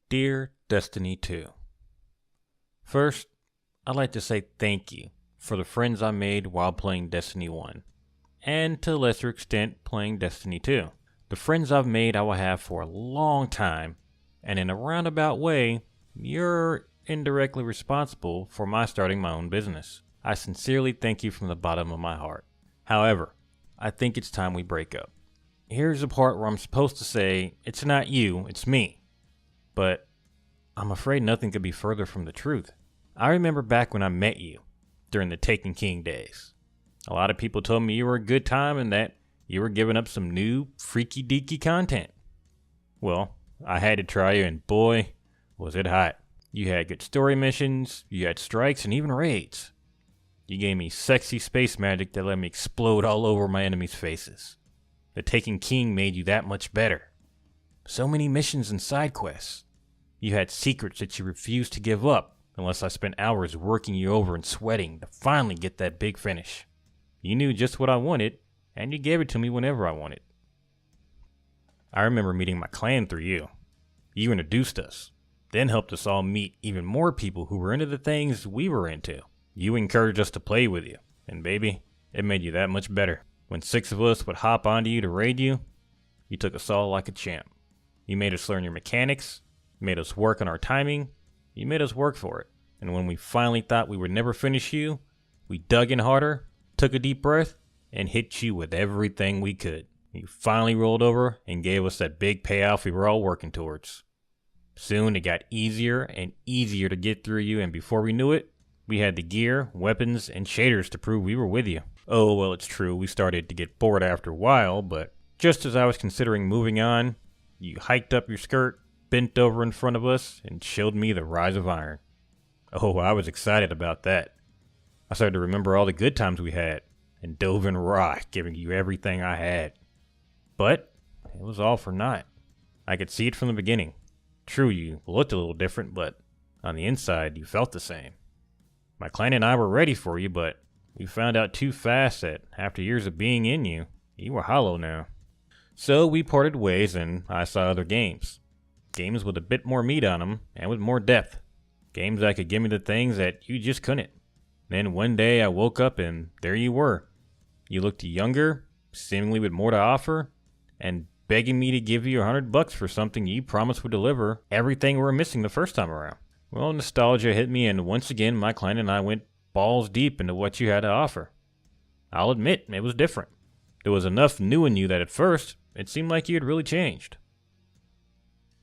Dear Destiny 2, first, I'd like to say thank you for the friends I made while playing Destiny 1, and to a lesser extent playing Destiny 2. The friends I've made I will have for a long time, and in a roundabout way, you're indirectly responsible for my starting my own business. I sincerely thank you from the bottom of my heart. However, I think it's time we break up. Here's the part where I'm supposed to say, it's not you, it's me. But I'm afraid nothing could be further from the truth. I remember back when I met you, during the Taken King days. A lot of people told me you were a good time and that you were giving up some new, freaky deaky content. Well, I had to try you, and boy, was it hot. You had good story missions, you had strikes, and even raids. You gave me sexy space magic that let me explode all over my enemies' faces. The Taken King made you that much better. So many missions and side quests. You had secrets that you refused to give up unless I spent hours working you over and sweating to finally get that big finish. You knew just what I wanted, and you gave it to me whenever I wanted. I remember meeting my clan through you. You introduced us, then helped us all meet even more people who were into the things we were into. You encouraged us to play with you, and baby, it made you that much better. When 6 of us would hop onto you to raid you, you took us all like a champ. You made us learn your mechanics, made us work on our timing, you made us work for it. And when we finally thought we would never finish you, we dug in harder, took a deep breath, and hit you with everything we could. You finally rolled over and gave us that big payoff we were all working towards. Soon it got easier and easier to get through you, and before we knew it, we had the gear, weapons, and shaders to prove we were with you. Oh, well, it's true, we started to get bored after a while, but just as I was considering moving on, you hiked up your skirt, bent over in front of us, and showed me the rise of iron. Oh, I was excited about that. I started to remember all the good times we had, and dove in raw, giving you everything I had. But it was all for naught. I could see it from the beginning. True, you looked a little different, but on the inside, you felt the same. My clan and I were ready for you, but we found out too fast that after years of being in you, you were hollow now. So we parted ways, and I saw other games. Games with a bit more meat on them, and with more depth. Games that could give me the things that you just couldn't. Then one day I woke up and there you were. You looked younger, seemingly with more to offer, and begging me to give you $100 for something you promised would deliver everything we were missing the first time around. Well, nostalgia hit me, and once again my clan and I went balls deep into what you had to offer. I'll admit, it was different. There was enough new in you that at first, it seemed like you had really changed.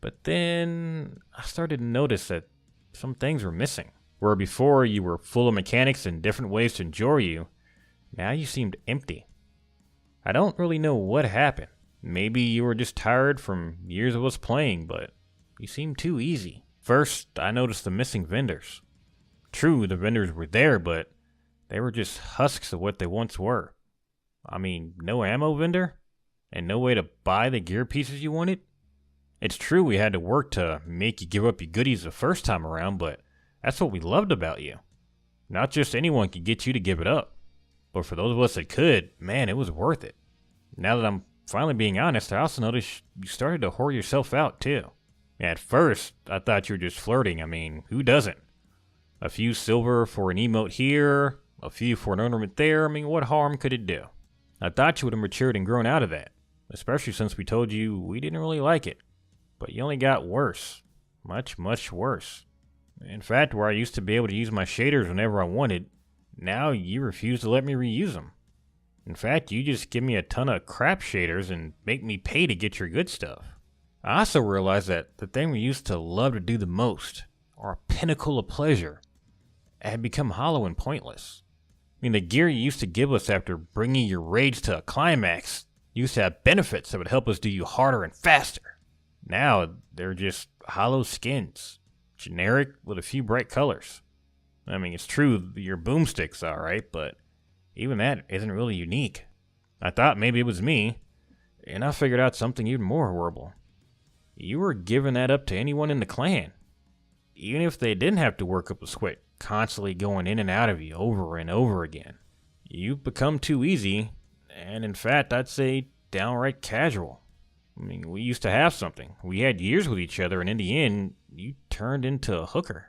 But then I started to notice that some things were missing. Where before you were full of mechanics and different ways to enjoy you, now you seemed empty. I don't really know what happened. Maybe you were just tired from years of us playing, but you seemed too easy. First, I noticed the missing vendors. True, the vendors were there, but they were just husks of what they once were. I mean, no ammo vendor? And no way to buy the gear pieces you wanted? It's true we had to work to make you give up your goodies the first time around, but that's what we loved about you. Not just anyone could get you to give it up. But for those of us that could, man, it was worth it. Now that I'm finally being honest, I also noticed you started to whore yourself out too. At first, I thought you were just flirting. I mean, who doesn't? A few silver for an emote here, a few for an ornament there. I mean, what harm could it do? I thought you would have matured and grown out of that, especially since we told you we didn't really like it. But you only got worse. Much, much worse. In fact, where I used to be able to use my shaders whenever I wanted, now you refuse to let me reuse them. In fact, you just give me a ton of crap shaders and make me pay to get your good stuff. I also realized that the thing we used to love to do the most, our pinnacle of pleasure, had become hollow and pointless. I mean, the gear you used to give us after bringing your raids to a climax used to have benefits that would help us do you harder and faster. Now, they're just hollow skins, generic with a few bright colors. I mean, it's true your boomstick's alright, but even that isn't really unique. I thought maybe it was me, and I figured out something even more horrible. You were giving that up to anyone in the clan. Even if they didn't have to work up a sweat, constantly going in and out of you over and over again. You've become too easy, and in fact, I'd say downright casual. I mean, we used to have something. We had years with each other, and in the end, you turned into a hooker.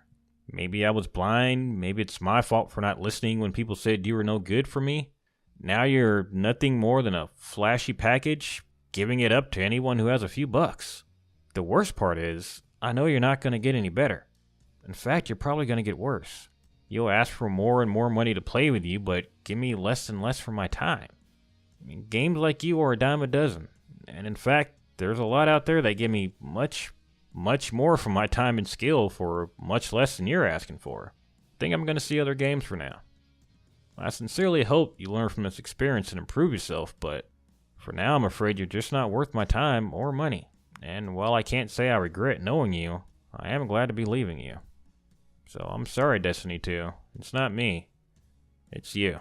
Maybe I was blind. Maybe it's my fault for not listening when people said you were no good for me. Now you're nothing more than a flashy package, giving it up to anyone who has a few bucks. The worst part is, I know you're not going to get any better. In fact, you're probably going to get worse. You'll ask for more and more money to play with you, but give me less and less for my time. I mean, games like you are a dime a dozen. And in fact, there's a lot out there that give me much more for my time and skill for much less than you're asking for. I think I'm going to see other games for now. I sincerely hope you learn from this experience and improve yourself, but for now I'm afraid you're just not worth my time or money. And while I can't say I regret knowing you, I am glad to be leaving you. So I'm sorry, Destiny 2. It's not me. It's you.